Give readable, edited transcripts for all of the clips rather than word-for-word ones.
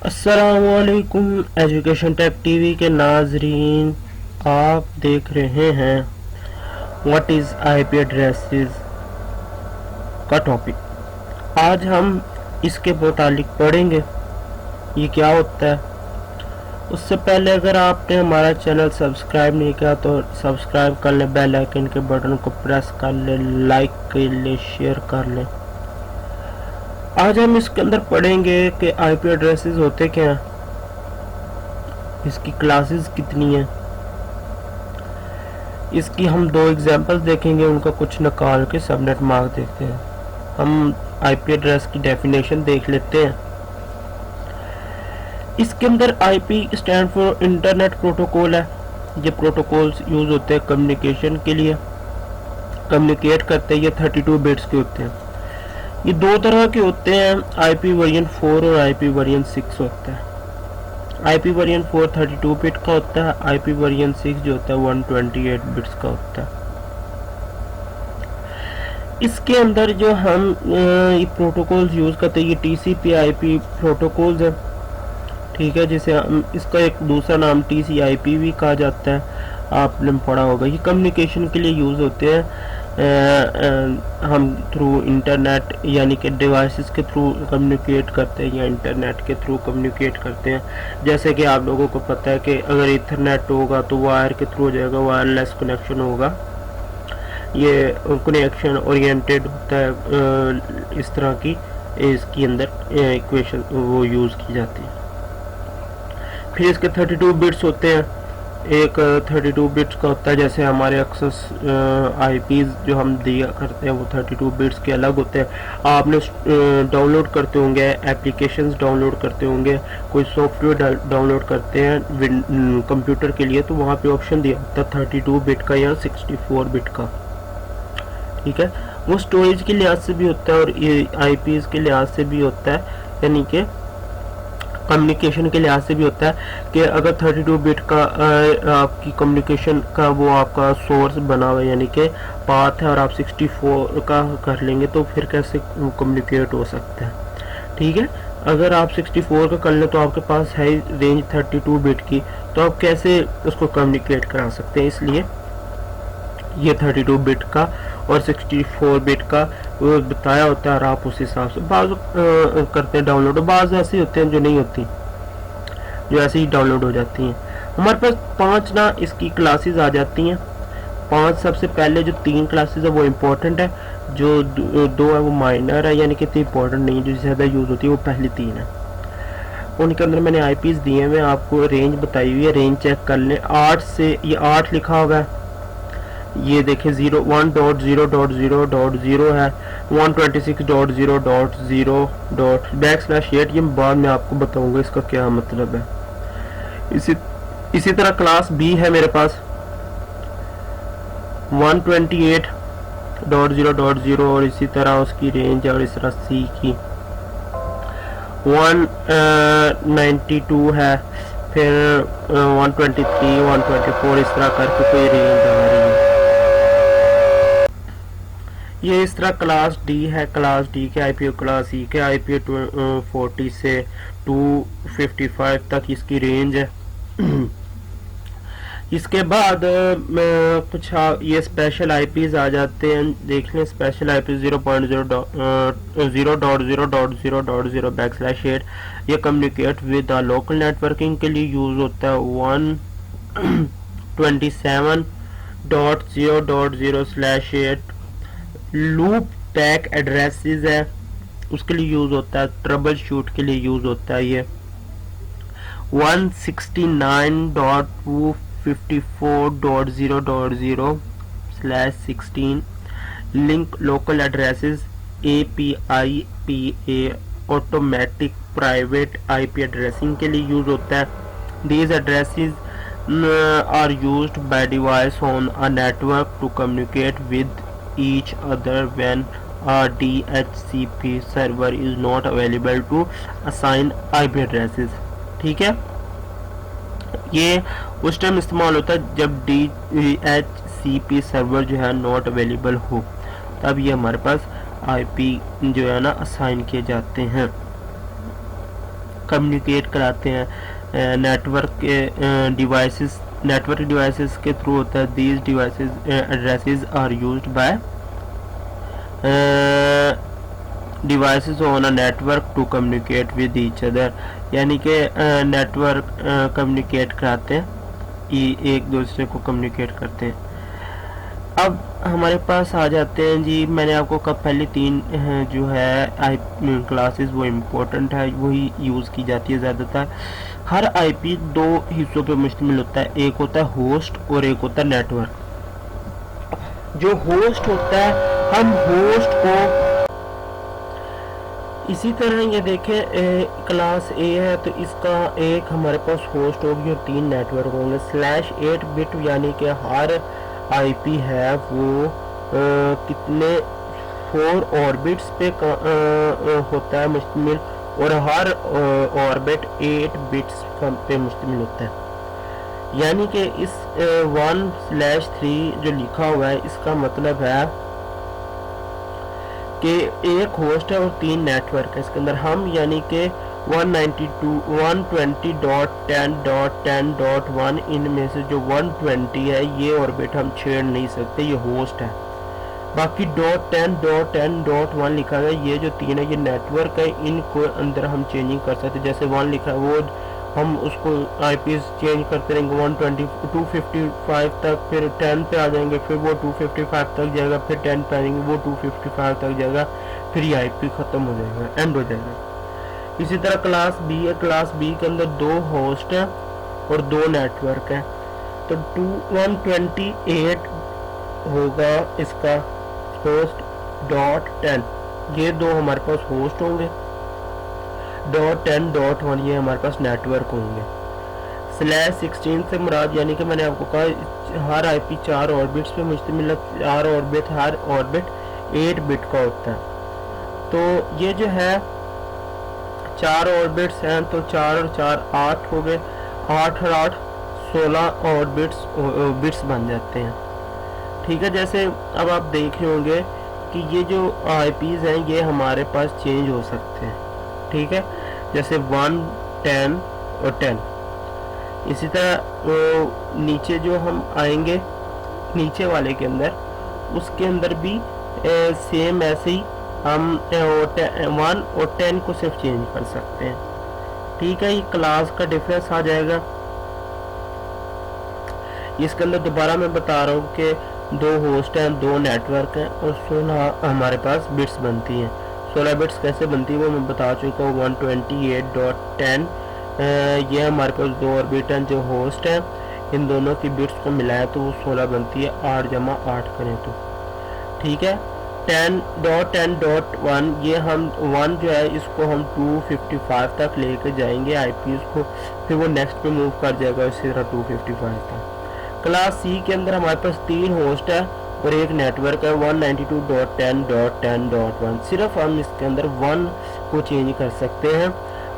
अस्सलामुअलैकुम education take TV के नाजरीन, आप देख रहे हैं व्हाट इज़ आईपी एड्रेसेस का टॉपिक। आज हम इसके मुतालिक पढ़ेंगे ये क्या होता है। उससे पहले अगर आपने हमारा चैनल सब्सक्राइब नहीं किया तो सब्सक्राइब कर लें, बेल आइकन के बटन को प्रेस कर लें, लाइक कर लें, शेयर कर लें। आज हम इसके अंदर पढ़ेंगे कि आईपी एड्रेसेस होते क्या हैं, इसकी क्लासेस कितनी हैं। इसकी हम दो एग्जांपल्स देखेंगे, उनका कुछ निकाल के सबनेट मार्क देखते हैं। हम आईपी एड्रेस की डेफिनेशन देख लेते हैं। इसके अंदर IP stand for internet protocol है। ये प्रोटोकॉल्स यूज होते हैं कम्युनिकेशन के लिए, कम्युनिकेट करते हैं। ये 32 बिट्स के होते हैं। ये दो तरह के होते हैं, आईपी वर्जन 4 और आईपी वर्जन 6 होता है। आईपी वर्जन 4 32 बिट का होता है, आईपी वर्जन 6 जो होता है 128 बिट्स का होता है। इसके अंदर जो हम ये प्रोटोकॉल्स यूज करते हैं, ये टीसीपी आईपी प्रोटोकॉल्स है, ठीक है, जिसे हम इसका एक दूसरा नाम टीसीआईपी भी कहा जाता है, आपने पढ़ा होगा। ये कम्युनिकेशन के लिए यूज होते हैं। हम थ्रू इंटरनेट यानी कि डिवाइसेस के थ्रू कम्युनिकेट करते हैं या इंटरनेट के थ्रू कम्युनिकेट करते हैं। जैसे कि आप लोगों को पता है कि अगर इथरनेट होगा तो वायर के थ्रू हो जाएगा, वायरलेस कनेक्शन होगा। ये कनेक्शन ओरिएंटेड होता है, इस तरह की इसके अंदर इक्वेशन वो यूज़ की जाती है। फिर इसके 32 बिट्स होते हैं। एक 32 बिट्स का होता है, जैसे हमारे एक्सेस आईपीज जो हम दिया करते हैं वो 32 बिट्स के अलग होते हैं। आपने डाउनलोड करते होंगे, एप्लीकेशंस डाउनलोड करते होंगे, कोई सॉफ्टवेयर डाउनलोड करते हैं कंप्यूटर के लिए, तो वहाँ पे ऑप्शन दिया होता है 32 बिट का या 64 बिट का, ठीक है। वो स्टोरेज के लिहाज से भी होता है और ये आईपीज के लिहाज से भी होता है, यानी कि कम्युनिकेशन के लिहाज से भी होता है कि अगर 32 बिट का आपकी कम्युनिकेशन का वो आपका सोर्स बना हुआ है, यानी कि पाथ है, और आप 64 का कर लेंगे तो फिर कैसे कम्युनिकेट हो सकता है, ठीक है। अगर आप 64 का कर लें तो आपके पास है रेंज 32 बिट की, तो आप कैसे उसको कम्युनिकेट करा सकते हैं। इसलिए ये 32 बिट का और 64 बिट का वो बताया होता है और आप उस हिसाब से बाज़ करते हैं डाउनलोड। बाज़ ऐसी होते हैं जो नहीं होती, जो ऐसे ही डाउनलोड हो जाती हैं। हमारे पास 5 ना इसकी क्लासेस आ जाती हैं। 5 सबसे पहले जो 3 क्लासेस है वो इम्पोर्टेंट है, जो 2 है वो माइनर है, यानी कि इतनी इम्पोर्टेंट नहीं है, जो ज़्यादा यूज़ होती है वो पहली 3 है। उनके अंदर मैंने आईपीज दिए हैं, आपको रेंज बताई हुई है, रेंज चेक कर लें। 8 से ये 8 लिखा होगा, ये देखें 1.0.0.0 है, 126.0.0. ये बाद में आपको बताऊंगा इसका क्या मतलब है। इसी तरह क्लास बी है मेरे पास 128.0.0 और इसी तरह उसकी रेंज है, और इस तरह सी की 192 है, फिर 123, 124 इस तरह करके कोई रेंज आ रही है। ये इस तरह क्लास डी है। क्लास डी के आईपीओ, क्लास ई के आईपीओ 40 से 255 तक इसकी रेंज है। इसके बाद कुछ ये स्पेशल आईपीज आ जाते हैं, देख लें। स्पेशल आईपी 0.0.0.0.0/8 ये कम्युनिकेट विद लोकल नेटवर्किंग के लिए यूज होता है। 127.0.0/8 लूप बैक एड्रेसेस है, उसके लिए यूज होता है। ट्रबल शूट के लिए यूज होता है। ये 169.254.0.0/16 link local addresses API automatic private IP addressing के लिए यूज होता है। These addresses are used by device on a network to communicate with each other when a DHCP server is not available to assign IP addresses, ठीक है। ये उस time इस्तेमाल होता है जब DHCP सर्वर जो है नॉट अवेलेबल हो, तब ये हमारे पास IP जो है ना असाइन किए जाते हैं। कम्युनिकेट कराते हैं नेटवर्क डिवाइसेस के थ्रू होता है। These devices addresses are used by devices on a network to communicate with each other, यानी कि नेटवर्क कम्युनिकेट कराते हैं, एक दूसरे को कम्युनिकेट करते हैं। अब हमारे पास आ जाते हैं जी, मैंने आपको कब पहले 3 जो है क्लासेस वो इम्पोर्टेंट है, वही यूज़ की जाती है ज़्यादातर। हर आईपी 2 हिस्सों पे मुश्तमिल होता है, एक होता है होस्ट और एक होता है नेटवर्क। जो होस्ट होता है, हम होस्ट को इसी तरह ये देखें, क्लास ए है तो इसका एक हमारे पास होस्ट होगी और 3 नेटवर्क होंगे। /8 बिट यानी कि हर आईपी है वो कितने 4 ऑर्बिट्स पे होता है मुश्तमिल, और हर ऑर्बिट 8 बिट्स पे मुश्तमिल होता है। यानी कि इस 1/3 जो लिखा हुआ है, इसका मतलब है कि एक होस्ट है और 3 नेटवर्क है इसके अंदर। हम यानी कि 192.120.10.10.1 इनमें से जो 120 है ये ऑर्बिट हम छेड़ नहीं सकते, ये होस्ट है। बाकी .10.10.1 लिखा है, ये जो 3 है ये नेटवर्क है, इनको अंदर हम चेंजिंग कर सकते। जैसे 1 लिखा है वो हम उसको आईपी चेंज करते रहेंगे 120 255 तक, फिर 10 पे आ जाएंगे, फिर वो 255 तक जाएगा, फिर 10 पे आएंगे वो 255 तक जाएगा, फिर ये आईपी ख़त्म हो जाएगा, एंड हो जाएगा। इसी तरह क्लास बी है, क्लास बी के अंदर 2 होस्ट हैं और 2 नेटवर्क हैं, तो 128 होगा इसका होस्ट .10, ये 2 हमारे पास होस्ट होंगे, .10.1 ये हमारे पास नेटवर्क होंगे। /16 से मुराद यानी कि मैंने आपको कहा हर आईपी 4 ऑर्बिट्स पे मुश्तमिल है, 4 ऑर्बिट, हर ऑर्बिट 8 बिट का होता है। तो ये जो है 4 ऑर्बिट्स हैं, तो 4 और 4 8 हो गए, 8 और 8 16 ऑर्बिट्स बन जाते हैं। ठीक है, जैसे अब आप देख रहे होंगे कि ये जो आईपीज हैं ये हमारे पास चेंज हो सकते हैं। ठीक है, जैसे 1 10 और 10। इसी तरह नीचे जो हम आएंगे नीचे वाले के अंदर, उसके अंदर भी सेम ऐसे ही हम 1 और 10 को सिर्फ चेंज कर सकते हैं। ठीक है, ये क्लास का डिफरेंस आ जाएगा। इसके अंदर दोबारा मैं बता रहा हूँ कि 2 होस्ट हैं, 2 नेटवर्क हैं और 16 हमारे पास बिट्स बनती हैं। 16 बिट्स कैसे बनती है वो मैं बता चुका हूँ। 128.10 ये हमारे पास 2 ऑर्बिट हैं जो होस्ट हैं, इन दोनों की बिट्स को मिलाया तो वो 16 बनती है, 8 जमा 8 करें तो। ठीक है, 10.10.1 ये हम 1 जो है इसको हम 255 तक लेके जाएंगे आईपीज को, फिर वो नेक्स्ट पे मूव कर जाएगा इसी तरह 255 तक। क्लास सी के अंदर हमारे पास 3 होस्ट है और एक नेटवर्क है 192.10.10.1। सिर्फ हम इसके अंदर 1 को चेंज कर सकते हैं,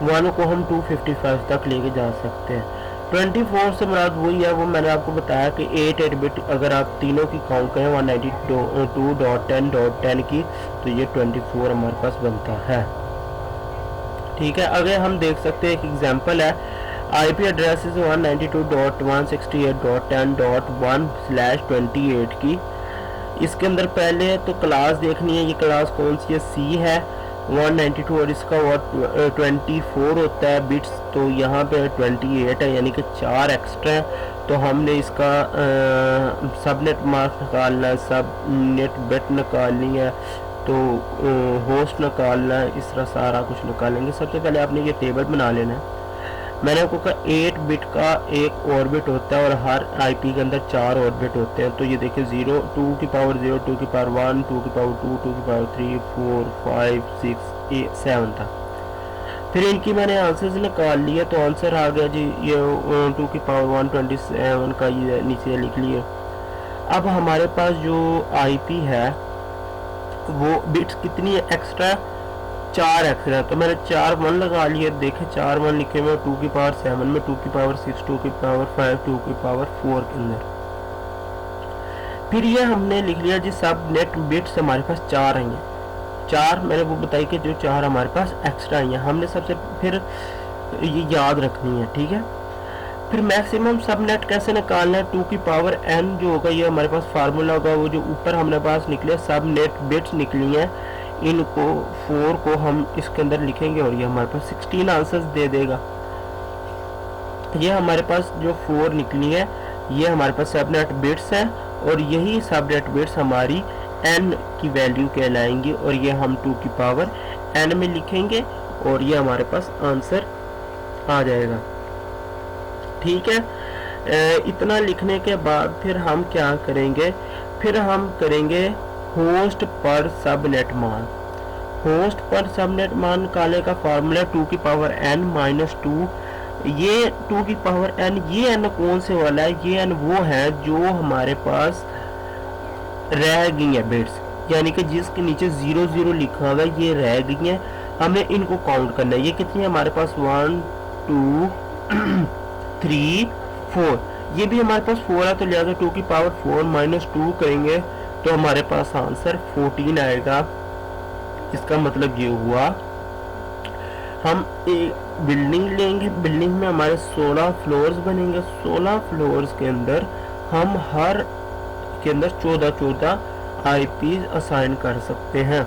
1 को हम 255 तक लेके जा सकते हैं। 24 से मुराद वही है, वो मैंने आपको बताया कि 8 बिट अगर आप तीनों की काउंट करें 192.10.10 की, तो ये 24 हमारे पास बनता है। ठीक है, अगर हम देख सकते हैं एक एग्जांपल है, IP एड्रेस 192.168.10.1/28 की। इसके अंदर पहले तो क्लास देखनी है, ये क्लास कौन सी है, C है 192 और इसका 24 होता है बिट्स, तो यहाँ पे 28 है यानी कि 4 एक्स्ट्रा है। तो हमने इसका सबनेट मास्क निकालना है, सबनेट बिट निकालनी है, तो होस्ट निकालना है, इस तरह सारा कुछ निकालेंगे। सबसे पहले आपने ये टेबल बना लेना है। मैंने आपको कहा 8 बिट का एक ऑर्बिट होता है और हर आईपी के अंदर 4 ऑर्बिट होते हैं। तो ये देखिए 0 2 की पावर 0 2 की पावर 1 2 की पावर 2 2 की पावर 3 4 5 6 8 7 था। फिर इनकी मैंने आंसर्स निकाल लिया, तो आंसर आ गया जी ये 2 की पावर 127 का, ये नीचे लिख लिए। अब हमारे पास जो आईपी है वो बिट्स कितनी है एक्स्ट्रा, 4 एक्स्ट्रा है। तो मैंने 4 1 लगा लिए, देखे 4 1 लिखे हुए 2 की पावर 7 में, 2 की पावर 6 2 की पावर 5 2 की पावर 4 के अंदर। फिर ये हमने लिख लिया जी सब नेट बिट्स हमारे पास 4 आई हैं। 4 मैंने वो बताई कि जो 4 हमारे पास एक्स्ट्रा आई हैं। हमने सबसे फिर ये याद रखनी है, ठीक है। फिर मैक्सिमम सबनेट कैसे निकालना है, 2 की पावर n जो होगा ये हमारे पास फार्मूला होगा, वो जो ऊपर हमारे पास निकले सबनेट बिट्स निकली हैं, इनको 4 को हम इसके अंदर लिखेंगे और ये हमारे पास 16 आंसर्स दे देगा। ये हमारे पास जो 4 निकली है ये हमारे पास सबनेट बिट्स है और यही सबनेट बिट्स हमारी n की वैल्यू कहलाएंगी और ये हम 2 की पावर n में लिखेंगे और ये हमारे पास आंसर आ जाएगा, ठीक है। इतना लिखने के बाद फिर हम क्या करेंगे, फिर हम करेंगे होस्ट पर सबनेट मान। होस्ट पर सबनेट मान निकालने का फार्मूला 2 की पावर n माइनस 2। ये 2 की पावर n, ये n कौन से वाला है, ये n वो है जो हमारे पास रह गई है बिट्स, यानी कि जिसके नीचे 00 लिखा हुआ है ये रह गई है, हमें इनको काउंट करना है। ये कितनी है हमारे पास 1 2 3 4, ये भी हमारे पास 4 है तो लिहाजा 2 की पावर 4 माइनस 2 करेंगे तो हमारे पास आंसर 14 आएगा। इसका मतलब ये हुआ हम एक बिल्डिंग लेंगे, बिल्डिंग में हमारे 16 फ्लोर्स बनेंगे, 16 फ्लोर्स के अंदर हम हर के अंदर 14 आईपी असाइन कर सकते हैं।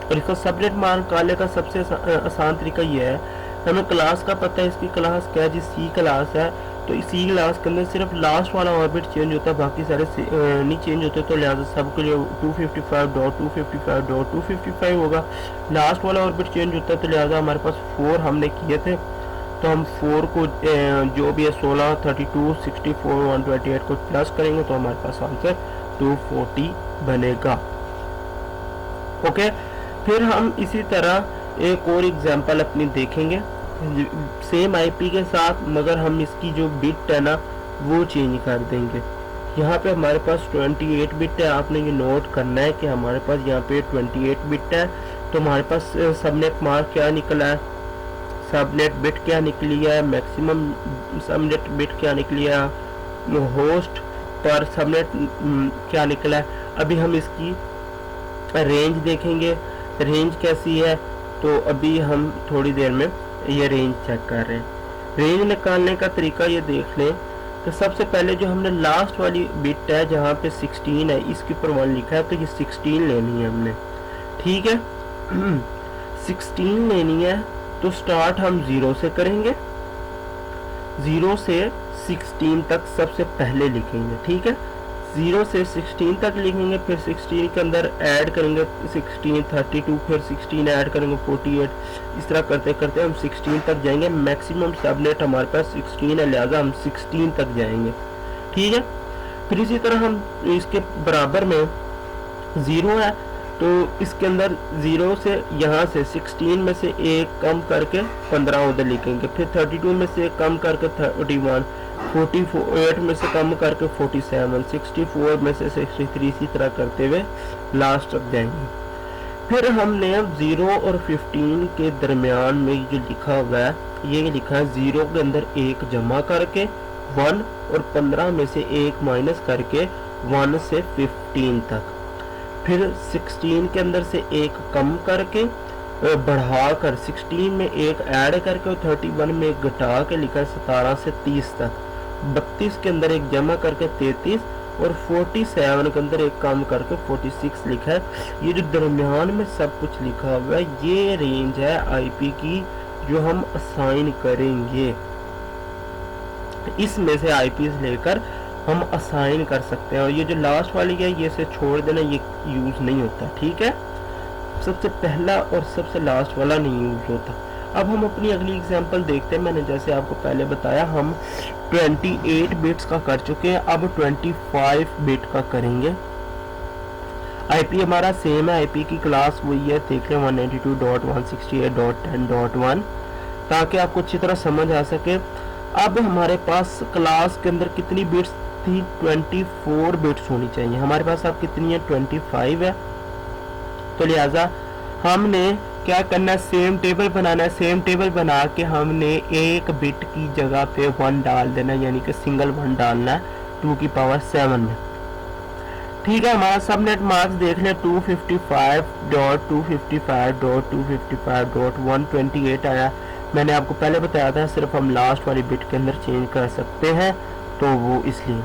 और इसका सबनेट मान निकालने का सबसे आसान तरीका यह है, हमें क्लास का पता है, इसकी क्लास क्या है जी, सी क्लास है, तो इसी क्लास के अंदर सिर्फ लास्ट वाला ऑर्बिट चेंज होता है, बाकी सारे नहीं चेंज होते, तो लिहाजा सबके लिए 255.255.255 होगा। लास्ट वाला ऑर्बिट चेंज होता है तो लिहाजा हमारे पास 4 हमने किए थे, तो हम 4 को जो भी है 16 32 64 128 को प्लस करेंगे तो हमारे पास आंसर 240 बनेगा। ओके, फिर हम इसी तरह एक और एग्जांपल अपनी देखेंगे सेम आईपी के साथ, मगर हम इसकी जो बिट है ना वो चेंज कर देंगे। यहाँ पे हमारे पास 28 बिट है, आपने ये नोट करना है कि हमारे पास यहाँ पे 28 बिट है, तो हमारे पास सबनेट मार्क क्या निकला है, सबनेट बिट क्या निकली है, मैक्सिमम सबनेट बिट क्या निकली है, होस्ट पर सबनेट क्या निकला है। अभी हम इसकी रेंज देखेंगे, रेंज कैसी है, तो अभी हम थोड़ी देर में ये रेंज चेक कर रहे हैं। रेंज निकालने का तरीका ये देख लें कि सबसे पहले जो हमने लास्ट वाली बिट है जहाँ पे 16 है, इसके ऊपर 1 लिखा है, तो ये 16 लेनी है हमने, ठीक है। 16 लेनी है तो स्टार्ट हम 0 से करेंगे, 0 से 16 तक सबसे पहले लिखेंगे, ठीक है। 0 से 16 तक लिखेंगे, फिर 16 के अंदर ऐड करेंगे 16 32, फिर 16 ऐड करेंगे 48, इस तरह करते करते हम 16 तक जाएंगे। मैक्सिमम सबनेट हमारे पास 16 है, लिहाजा हम 16 तक जाएंगे, ठीक है। फिर इसी तरह हम इसके बराबर में 0 है तो इसके अंदर 0 से यहाँ से 16 में से एक कम करके 15 उधर लिखेंगे, फिर 32 में से एक कम करके 31, 48 में से कम करके 47, 64 में से 63, इसी तरह करते हुए लास्ट तक जाएंगे। फिर हमने अब 0 और 15 के दरमियान में जो लिखा हुआ है, ये लिखा है 0 के अंदर एक जमा करके 1 और 15 में से एक माइनस करके 1 से 15 तक, फिर 16 के अंदर से एक कम करके बढ़ाकर 16 में एक ऐड करके और 31 में एक घटा के लिखा है 17 से 30 तक, 32 के अंदर एक जमा करके 33 और 47 के अंदर एक कम करके 46 लिखा है। ये जो दरमियान में सब कुछ लिखा हुआ है ये रेंज है आईपी की जो हम असाइन करेंगे। इसमें से आईपी लेकर हम असाइन कर सकते हैं और ये जो लास्ट वाली है ये से छोड़ देना, ये यूज नहीं होता, ठीक है। सबसे पहला और सबसे लास्ट वाला नहीं यूज होता। अब हम अपनी अगली एग्जांपल देखते हैं। मैंने जैसे आपको पहले बताया हम 28 बिट्स का कर चुके हैं, अब 25 बिट का करेंगे। आईपी हमारा सेम है, आईपी की क्लास वही है, देख लें 192.168.10.1 ताकि आपको अच्छी तरह समझ आ सके। अब हमारे पास क्लास के अंदर कितनी बिट्स थी, 24 बिट्स होनी चाहिए। हमारे पास अब कितनी है, 25 है, तो लिहाजा हमने क्या करना है, सेम टेबल बनाना है। सेम टेबल बना के हमने एक बिट की जगह पे 1 डाल देना, यानी कि सिंगल 1 डालना है 2 की पावर 7 में, ठीक है। हमारा सबनेट मार्क्स देख लें 255.255.255.128 आया। मैंने आपको पहले बताया था सिर्फ हम लास्ट वाली बिट के अंदर चेंज कर सकते हैं, तो वो इसलिए।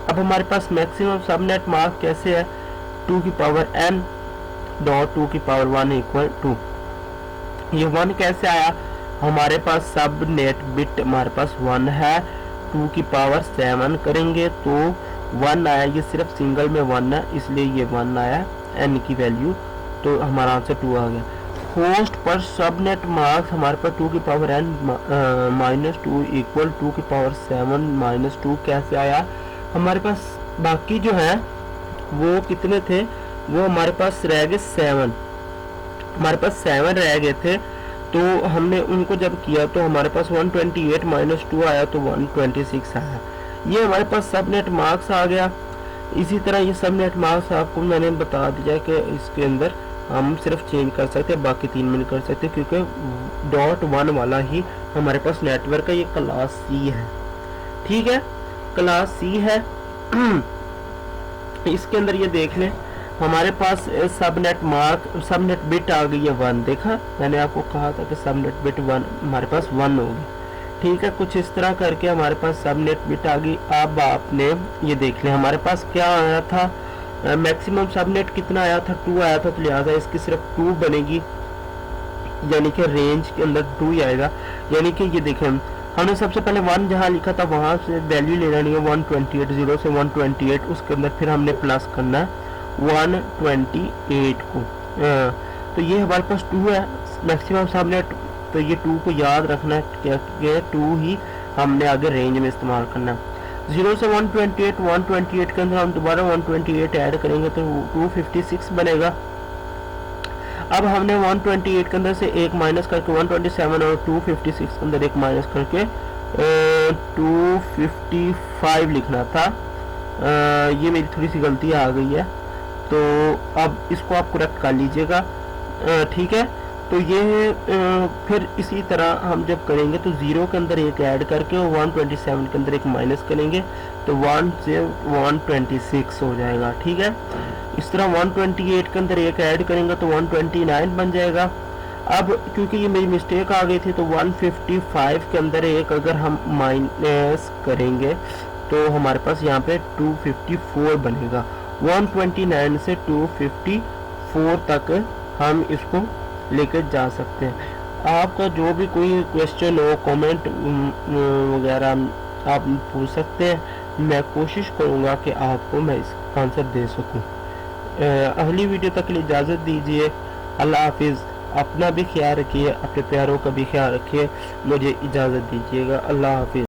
अब हमारे पास मैक्सिमम सबनेट मार्क कैसे है, 2 की पावर n डॉट 2 की पावर 1 इक्वल टू, ये 1 कैसे आया, हमारे पास सब नेट बिट हमारे पास 1 है, 2 की पावर 7 करेंगे तो 1 आया, ये सिर्फ सिंगल में 1 है इसलिए ये 1 आया n की वैल्यू, तो हमारा आंसर 2 आ गया। होस्ट पर सबनेट मार्क्स हमारे पास 2 की पावर n माइनस 2 इक्वल 2 की पावर 7 माइनस 2 कैसे आया, हमारे पास बाकी जो है वो कितने थे, वो हमारे पास रह गए 7, हमारे पास 7 रह गए थे, तो हमने उनको जब किया तो हमारे पास 128 माइनस 2 आया तो 126 आया, ये हमारे पास सबनेट मार्क्स आ गया। इसी तरह ये सबनेट मार्क्स आपको मैंने बता दिया कि इसके अंदर हम सिर्फ चेंज कर सकते हैं, बाकी 3 में नहीं कर सकते क्योंकि डॉट 1 वाला ही हमारे पास नेटवर्क है, ये क्लास सी है, ठीक है, क्लास सी है। इसके अंदर ये देख लें हमारे पास सबनेट मार्क सबनेट बिट आ गई है 1, देखा मैंने आपको कहा था कि सबनेट बिट 1 हमारे पास 1 होगी, ठीक है, कुछ इस तरह करके हमारे पास सबनेट बिट आ गई। अब आपने ये देख लें हमारे पास क्या आया था, मैक्सिमम सबनेट कितना आया था, 2 आया था, तो लिहाजा इसकी सिर्फ 2 बनेगी, यानी कि रेंज के अंदर 2 ही आएगा, यानी कि ये देखें हमने सबसे पहले 1 जहाँ लिखा था वहां से वैल्यू ले लेनी है 128, 0 से 128, उसके अंदर फिर हमने प्लस करना है 128 को, तो ये हमारे पास 2 है मैक्सिमम सबनेट, तो ये 2 को याद रखना है कि 2 ही हमने आगे रेंज में इस्तेमाल करना है। 0 से 128 के अंदर हम दोबारा 128 ऐड करेंगे तो 256 बनेगा। अब हमने 128 के अंदर से एक माइनस करके 127 और 256 के अंदर एक माइनस करके 255 लिखना था, ये मेरी थोड़ी सी गलती आ गई है, तो अब इसको आप करेक्ट कर लीजिएगा, ठीक है। तो ये फिर इसी तरह हम जब करेंगे तो 0 के अंदर एक ऐड करके और 127 के अंदर एक माइनस करेंगे तो 1 से 126 हो जाएगा, ठीक है। इस तरह 128 के अंदर एक ऐड करेंगे तो 129 बन जाएगा। अब क्योंकि ये मेरी मिस्टेक आ गई थी तो 155 के अंदर एक अगर हम माइनस करेंगे तो हमारे पास यहाँ पे 254 बनेगा। 129 से 254 तक हम इसको लेकर जा सकते हैं। आपका जो भी कोई क्वेश्चन हो, कमेंट वगैरह आप पूछ सकते हैं, मैं कोशिश करूँगा कि आपको मैं इसका आंसर दे सकूँ। अगली वीडियो तक के लिए इजाज़त दीजिए। अल्लाह हाफिज़। अपना भी ख्याल रखिए, अपने प्यारों का भी ख्याल रखिए। मुझे इजाज़त दीजिएगा। अल्लाह हाफिज़।